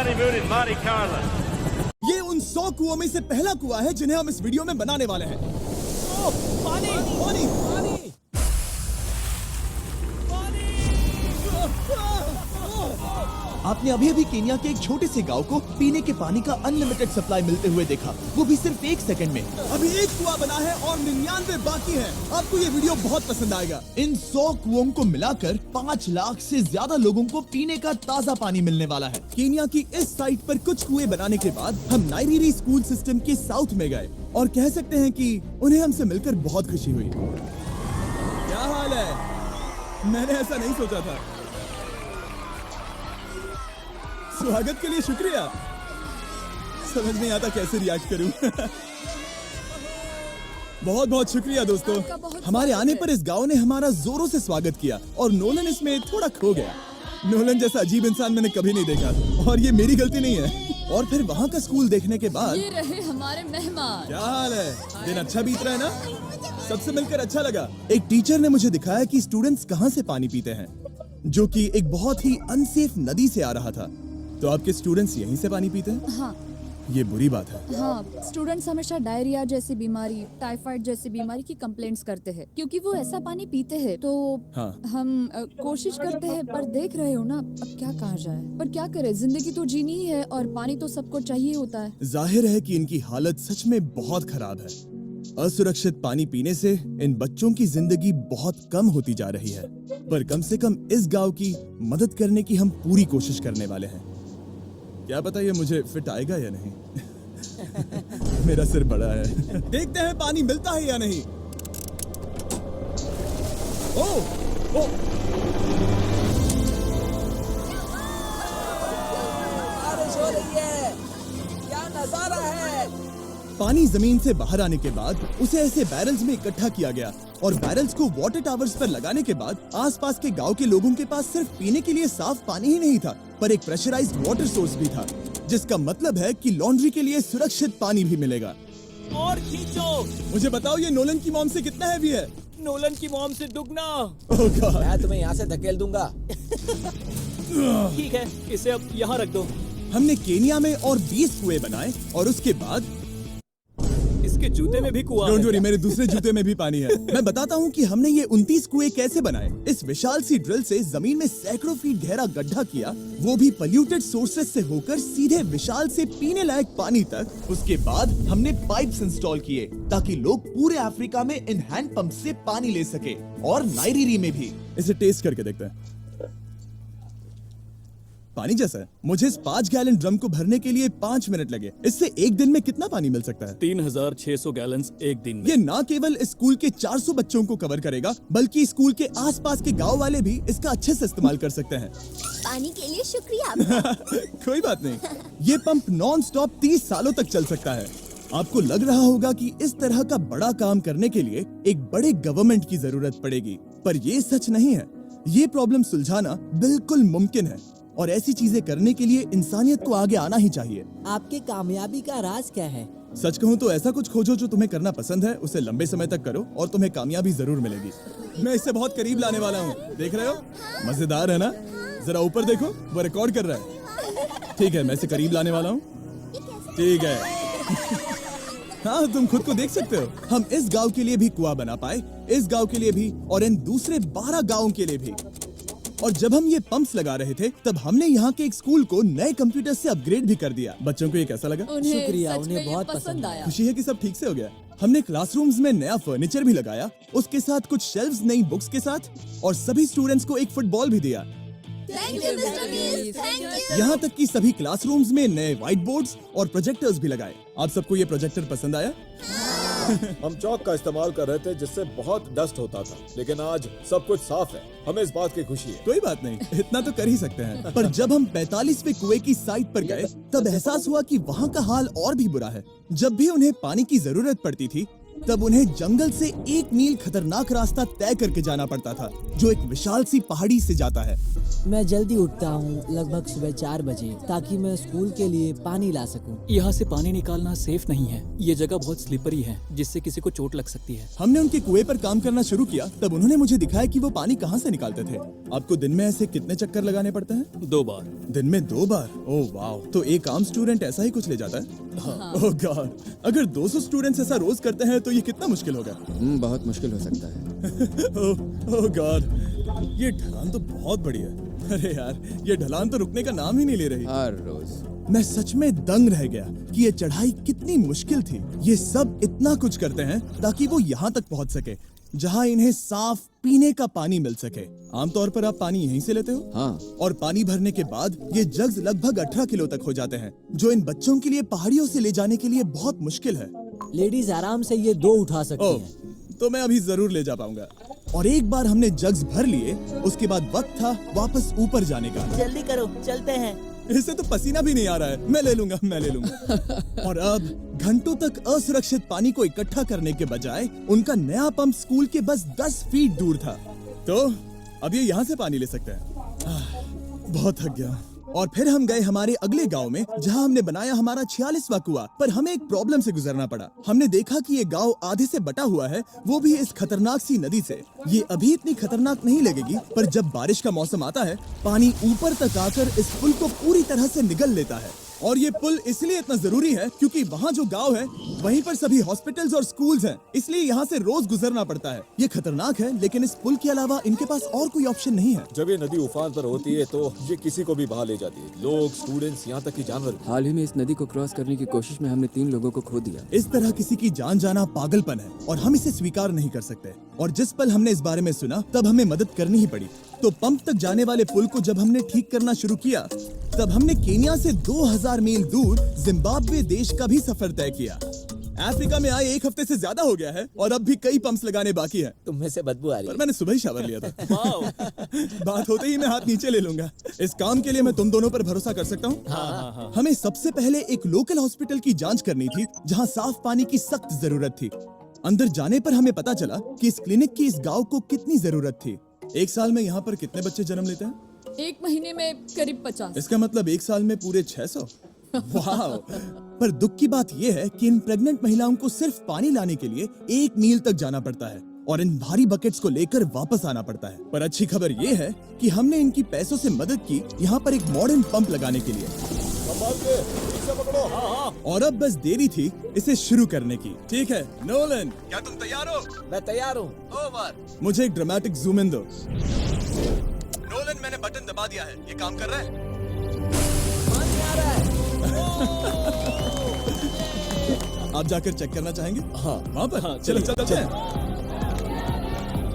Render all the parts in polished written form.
honeymoon in Monte Carlo. ये उन 100 कुओं में से पहला कुआं है जिन्हें हम इस वीडियो में बनाने वाले हैं। ओह, पानी पानी पानी आपने अभी अभी केन्या के एक छोटे से गांव को पीने के पानी का अनलिमिटेड सप्लाई मिलते हुए देखा, वो भी सिर्फ 1 सेकंड में। अभी एक कुआं बना है और 99 बाकी है। आपको ये वीडियो बहुत पसंद आएगा। इन 100 कुओं को मिलाकर 5 लाख से ज्यादा लोगों को पीने का ताज़ा पानी मिलने वाला है। केन्या की इस साइट पर कुछ कुएं बनाने के बाद हम नाइरीरी स्कूल सिस्टम के साउथ में गए और कह सकते हैं कि उन्हें हमसे मिलकर बहुत खुशी हुई। क्या हाल है? मैंने ऐसा नहीं सोचा था। स्वागत के लिए शुक्रिया। समझ नहीं आता कैसे रिएक्ट करूं। बहुत बहुत शुक्रिया दोस्तों। हमारे आने पर इस गांव ने हमारा जोरों से स्वागत किया और नोलन इसमें थोड़ा खो गया। नोलन जैसा अजीब इंसान मैंने कभी नहीं देखा और ये मेरी गलती नहीं है। और फिर वहाँ का स्कूल देखने के बाद ये रहे हमारे मेहमान। क्या हाल है? दिन अच्छा बीत रहा है ना? सबसे मिलकर अच्छा लगा। एक टीचर ने मुझे दिखाया कि स्टूडेंट्स कहाँ से पानी पीते हैं, जो कि एक बहुत ही अनसेफ नदी से आ रहा था। तो आपके स्टूडेंट्स यहीं से पानी पीते हैं? हाँ ये बुरी बात है। हाँ, स्टूडेंट्स हमेशा डायरिया जैसी बीमारी, टाइफाइड जैसी बीमारी की कंप्लेंट्स करते हैं क्योंकि वो ऐसा पानी पीते हैं। तो हाँ। हम कोशिश करते हैं, पर देख रहे हो ना, अब क्या कहा जाए। पर क्या करे, जिंदगी तो जीनी ही है और पानी तो सबको चाहिए होता है। जाहिर है कि इनकी हालत सच में बहुत खराब है। असुरक्षित पानी पीने से इन बच्चों की जिंदगी बहुत कम होती जा रही है, पर कम से कम इस गांव की मदद करने की हम पूरी कोशिश करने वाले हैं। क्या पता ये मुझे फिट आएगा या नहीं। मेरा सिर बड़ा है। देखते हैं पानी मिलता है या नहीं। ओ, ओ, बारिश हो रही है। क्या नजारा है। पानी जमीन से बाहर आने के बाद उसे ऐसे बैरल्स में इकट्ठा किया गया और बैरल्स को वाटर टावर्स पर लगाने के बाद आसपास के गांव के लोगों के पास सिर्फ पीने के लिए साफ पानी ही नहीं था, पर एक प्रेशराइज्ड वाटर सोर्स भी था, जिसका मतलब है कि लॉन्ड्री के लिए सुरक्षित पानी भी मिलेगा। और खींचो। मुझे बताओ ये नोलन की मॉम से कितना हैवी है? नोलन की मॉम से दुगना। ओह गॉड। मैं तुम्हें यहाँ से धकेल दूंगा। ठीक है, इसे अब यहाँ रख दो। हमने केनिया में और 20 कुएं बनाए और उसके बाद इसके जूते में भी कुआं डोंट है। वरी, मेरे दूसरे जूते में भी पानी है। मैं बताता हूँ कि हमने ये 29 कुएं कैसे बनाए। इस विशाल सी ड्रिल से जमीन में सैकड़ों फीट गहरा गड्ढा किया, वो भी पॉल्यूटेड सोर्सेस से होकर सीधे विशाल से पीने लायक पानी तक। उसके बाद हमने पाइप्स इंस्टॉल किए ताकि लोग पूरे अफ्रीका में इन हैंड पंप से पानी ले सके और नाइरीरी में भी। इसे टेस्ट करके देखते हैं। पानी जैसा है। मुझे इस 5 गैलन ड्रम को भरने के लिए 5 मिनट लगे। इससे एक दिन में कितना पानी मिल सकता है? 3600 गैलन्स एक दिन में। ये न केवल स्कूल के 400 बच्चों को कवर करेगा, बल्कि स्कूल के आसपास के गांव वाले भी इसका अच्छे से इस्तेमाल कर सकते हैं। पानी के लिए शुक्रिया आपका। कोई बात नहीं। ये पंप नॉन स्टॉप 30 सालों तक चल सकता है। आपको लग रहा होगा कि इस तरह का बड़ा काम करने के लिए एक बड़े गवर्नमेंट की जरूरत पड़ेगी, पर ये सच नहीं है। ये प्रॉब्लम सुलझाना बिल्कुल मुमकिन है और ऐसी चीजें करने के लिए इंसानियत को आगे आना ही चाहिए। आपकी कामयाबी का राज क्या है? सच कहूँ तो ऐसा कुछ खोजो जो तुम्हें करना पसंद है, उसे लंबे समय तक करो और तुम्हें कामयाबी जरूर मिलेगी। मैं इसे बहुत करीब लाने वाला हूँ, देख रहे हो? मजेदार है ना? जरा ऊपर देखो, वो रिकॉर्ड कर रहा है। ठीक है, मैं इसे करीब लाने वाला हूँ। ठीक है। हाँ, तुम खुद को देख सकते हो। हम इस गांव के लिए भी कुआं बना पाए, इस गांव के लिए भी और इन दूसरे 12 गांवों के लिए भी। और जब हम ये पंप्स लगा रहे थे, तब हमने यहाँ के एक स्कूल को नए कंप्यूटर से अपग्रेड भी कर दिया। बच्चों को ये कैसा लगा? उन्हें शुक्रिया, सच उन्हें में ये बहुत पसंद पसंद आया। खुशी है कि सब ठीक से हो गया। हमने क्लासरूम्स में नया फर्नीचर भी लगाया, उसके साथ कुछ शेल्व्स नई बुक्स के साथ, और सभी स्टूडेंट्स को एक फुटबॉल भी दिया। थैंक यू मिस्टर बीस, थैंक यू। यहाँ तक कि सभी क्लासरूम्स में नए व्हाइट बोर्ड्स और प्रोजेक्टर्स भी लगाए। आप सबको ये प्रोजेक्टर पसंद आया? हम चौक का इस्तेमाल कर रहे थे जिससे बहुत डस्ट होता था, लेकिन आज सब कुछ साफ है। हमें इस बात की खुशी है। कोई बात नहीं, इतना तो कर ही सकते हैं। पर जब हम 45वें कुएं की साइट पर गए, तब एहसास हुआ कि वहाँ का हाल और भी बुरा है। जब भी उन्हें पानी की जरूरत पड़ती थी, तब उन्हें जंगल से 1 मील खतरनाक रास्ता तय करके जाना पड़ता था, जो एक विशाल सी पहाड़ी से जाता है। मैं जल्दी उठता हूँ, लगभग सुबह 4 बजे, ताकि मैं स्कूल के लिए पानी ला सकूँ। यहाँ से पानी निकालना सेफ नहीं है। ये जगह बहुत स्लिपरी है, जिससे किसी को चोट लग सकती है। हमने उनके कुएं पर काम करना शुरू किया, तब उन्होंने मुझे दिखाया कि वो पानी कहाँ से निकालते थे। आपको दिन में ऐसे कितने चक्कर लगाने पड़ते हैं? 2 बार। दिन में 2 बार? ओह वाओ, तो एक आम स्टूडेंट ऐसा ही कुछ ले जाता है? ओह गॉड, अगर 200 स्टूडेंट्स ऐसा रोज करते हैं तो ये कितना मुश्किल होगा? बहुत मुश्किल हो सकता है। ओह गॉड, ये ढलान तो बहुत बड़ी है। अरे यार, ये ढलान तो रुकने का नाम ही नहीं ले रही। हर रोज मैं सच में दंग रह गया कि ये चढ़ाई कितनी मुश्किल थी। ये सब इतना कुछ करते हैं ताकि वो यहाँ तक पहुँच सके, जहाँ इन्हें साफ पीने का पानी मिल सके। आमतौर पर आप पानी यहीं से लेते हो? हाँ। और पानी भरने के बाद ये जग्स लगभग 18 किलो तक हो जाते हैं, जो इन बच्चों के लिए पहाड़ियों से ले जाने के लिए बहुत मुश्किल है। लेडीज आराम से ये 2 उठा सकती ओह, हैं। तो मैं अभी जरूर ले जा पाऊंगा। और एक बार हमने जग्स भर लिए, उसके बाद वक्त था वापस ऊपर जाने का। जल्दी करो, चलते हैं। इससे तो पसीना भी नहीं आ रहा है। मैं ले लूंगा। और अब घंटों तक असुरक्षित पानी को इकट्ठा करने के बजाय उनका नया पंप स्कूल के बस 10 फीट दूर था, तो अब ये यहाँ से पानी ले सकते हैं। बहुत थक गया। और फिर हम गए हमारे अगले गांव में, जहां हमने बनाया हमारा 46वां कुआं। पर हमें एक प्रॉब्लम से गुजरना पड़ा। हमने देखा कि ये गांव आधे से बटा हुआ है, वो भी इस खतरनाक सी नदी से। ये अभी इतनी खतरनाक नहीं लगेगी, पर जब बारिश का मौसम आता है, पानी ऊपर तक आकर इस पुल को पूरी तरह से निगल लेता है। और ये पुल इसलिए इतना जरूरी है क्योंकि वहाँ जो गांव है, वहीं पर सभी हॉस्पिटल्स और स्कूल्स हैं, इसलिए यहाँ से रोज गुजरना पड़ता है। ये खतरनाक है, लेकिन इस पुल के अलावा इनके पास और कोई ऑप्शन नहीं है। जब ये नदी उफान पर होती है तो ये किसी को भी बहा ले जाती है, लोग, स्टूडेंट्स, यहाँ तक कि जानवर। हाल ही में इस नदी को क्रॉस करने की कोशिश में हमने 3 लोगों को खो दिया। इस तरह किसी की जान जाना पागलपन है और हम इसे स्वीकार नहीं कर सकते। और जिस पल हमने इस बारे में सुना, तब हमें मदद करनी ही पड़ी। तो पंप तक जाने वाले पुल को जब हमने ठीक करना शुरू किया, तब हमने केन्या से 2000 मील दूर जिम्बाब्वे देश का भी सफर तय किया। अफ्रीका में आए 1 हफ्ते से ज्यादा हो गया है और अब भी कई पंप्स लगाने बाकी है। तुम में से बदबू आ रही पर है। मैंने सुबह ही शावर लिया था। बात होते ही मैं हाथ नीचे ले लूंगा। इस काम के लिए मैं तुम दोनों पर भरोसा कर सकता हूँ? हमें सबसे पहले एक लोकल हॉस्पिटल की जांच करनी थी, जहाँ साफ पानी की सख्त जरूरत थी। अंदर जाने पर हमें पता चला कि इस क्लिनिक की इस गांव को कितनी जरूरत थी। 1 साल में यहाँ पर कितने बच्चे जन्म लेते हैं? 1 महीने में करीब 50। इसका मतलब 1 साल में पूरे 600। वाह! पर दुख की बात यह है कि इन प्रेग्नेंट महिलाओं को सिर्फ पानी लाने के लिए 1 मील तक जाना पड़ता है और इन भारी बकेट्स को लेकर वापस आना पड़ता है। पर अच्छी खबर ये है कि हमने इनकी पैसों से मदद की यहाँ पर एक मॉडर्न पंप लगाने के लिए। संभाल के, ठीक से पकड़ो। और अब बस देरी थी इसे शुरू करने की। ठीक है नोलन, क्या तुम तैयार हो? मैं तैयार हूँ। ओवर। मुझे एक ड्रामेटिक जूम इन दो। नोलन, मैंने बटन दबा दिया है, ये काम कर रहा है? पानी आ रहा है। आप जाकर चेक करना चाहेंगे? हाँ। वहाँ पर? हाँ, चलो चलिए। चलते हैं।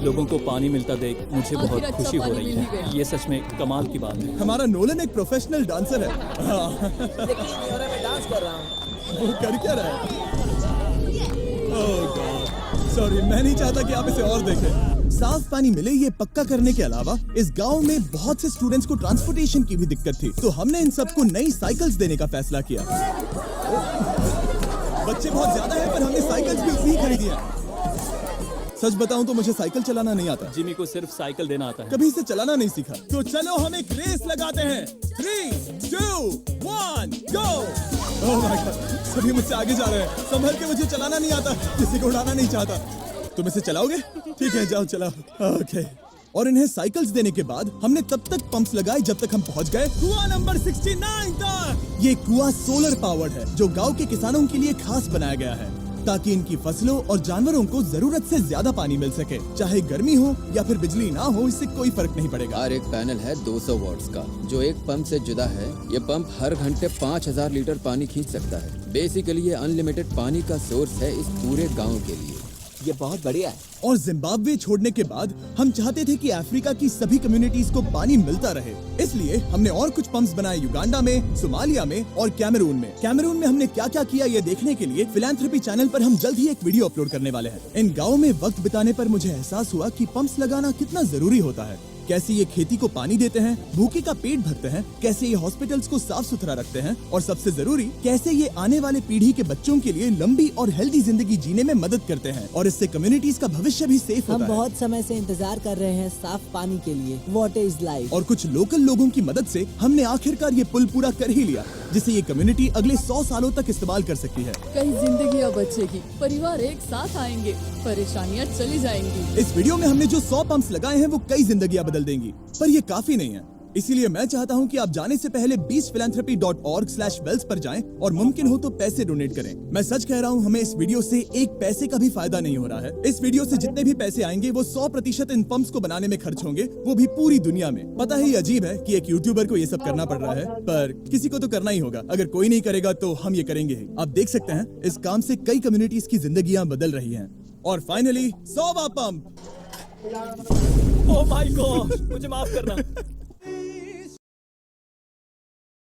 लोगों को पानी मिलता देख मुझे आखिर बहुत अच्छा खुशी हो पानी रही मिल ही है। गया। ये सच में कमाल की बात है। हमारा नोलन एक प्रोफेशनल डांसर है। हाँ, यकीन नहीं हो रहा, मैं डांस कर रहा हूँ। वो कर क्या रहा है? ओह गॉड, सॉरी, मैं नहीं चाहता कि आप इसे और देखें। साफ पानी मिले ये पक्का करने के अलावा इस गांव में बहुत से स्टूडेंट्स को ट्रांसपोर्टेशन की भी दिक्कत थी, तो हमने इन सबको नई साइकिल्स देने का फैसला किया। बच्चे बहुत ज्यादा हैं, पर हमने साइकिल्स भी उतनी ही खरीदी है। सच बताऊं तो मुझे साइकिल चलाना नहीं आता। जिमी को सिर्फ साइकिल देना आता है। कभी इसे चलाना नहीं सीखा। तो चलो हम एक रेस लगाते हैं। 3, 2, 1, गो! ओह माय गॉड, सभी मुझसे आगे जा रहे हैं। संभल के, मुझे चलाना नहीं आता, किसी को उड़ाना नहीं चाहता। तुम इसे चलाओगे? ठीक है, जाओ चलाओ। ओके। और इन्हें साइकिल्स देने के बाद हमने तब तक पंप्स लगाए जब तक हम पहुंच गए कुआं नंबर 69 तक। ये कुआं सोलर पावर्ड है, जो गांव के किसानों के लिए खास बनाया गया है, ताकि इनकी फसलों और जानवरों को जरूरत से ज्यादा पानी मिल सके। चाहे गर्मी हो या फिर बिजली ना हो, इससे कोई फर्क नहीं पड़ेगा। और एक पैनल है 200 वॉट्स का, जो एक पंप से जुदा है। ये पंप हर घंटे 5000 लीटर पानी खींच सकता है। बेसिकली ये अनलिमिटेड पानी का सोर्स है इस पूरे गांव के लिए। ये बहुत बढ़िया है। और जिम्बाब्वे छोड़ने के बाद हम चाहते थे कि अफ्रीका की सभी कम्युनिटीज को पानी मिलता रहे, इसलिए हमने और कुछ पंप्स बनाए युगांडा में, सोमालिया में और कैमरून में। कैमरून में हमने क्या क्या किया ये देखने के लिए फिलैंथ्रोपी चैनल पर हम जल्द ही एक वीडियो अपलोड करने वाले हैं। इन गाँव में वक्त बिताने पर मुझे एहसास हुआ कि पंप्स लगाना कितना जरूरी होता है। कैसे ये खेती को पानी देते हैं, भूखे का पेट भरते हैं, कैसे ये हॉस्पिटल्स को साफ सुथरा रखते हैं और सबसे जरूरी कैसे ये आने वाले पीढ़ी के बच्चों के लिए लंबी और हेल्दी जिंदगी जीने में मदद करते हैं और इससे कम्युनिटीज का भविष्य भी सेफ हम होता है। बहुत समय से इंतजार कर रहे हैं साफ पानी के लिए। Water is life. और कुछ लोकल लोगों की मदद से हमने आखिरकार ये पुल पूरा कर ही लिया, जिसे ये कम्युनिटी अगले 100 सालों तक इस्तेमाल कर सकती है। कई जिंदगियां बचेगी, परिवार एक साथ आएंगे, परेशानियां चली जाएंगी। इस वीडियो में हमने जो 100 पंप्स लगाए हैं वो कई जिंदगियां बदल देंगी, पर ये काफी नहीं है। इसीलिए मैं चाहता हूं कि आप जाने से पहले beachphilanthropy.org/wells पर जाएं और मुमकिन हो तो पैसे डोनेट करें। मैं सच कह रहा हूं, हमें इस वीडियो से एक पैसे का भी फायदा नहीं हो रहा है। इस वीडियो से जितने भी पैसे आएंगे वो 100% इन पंप्स को बनाने में खर्च होंगे, वो भी पूरी दुनिया में। पता है ये अजीब है कि एक यूट्यूबर को ये सब करना पड़ रहा है, पर किसी को तो करना ही होगा। अगर कोई नहीं करेगा तो हम ये करेंगे ही। आप देख सकते हैं इस काम से कई कम्युनिटीज की जिंदगियां बदल रही हैं। और फाइनली 100वां पंप। ओह माय गॉड, मुझे माफ करना।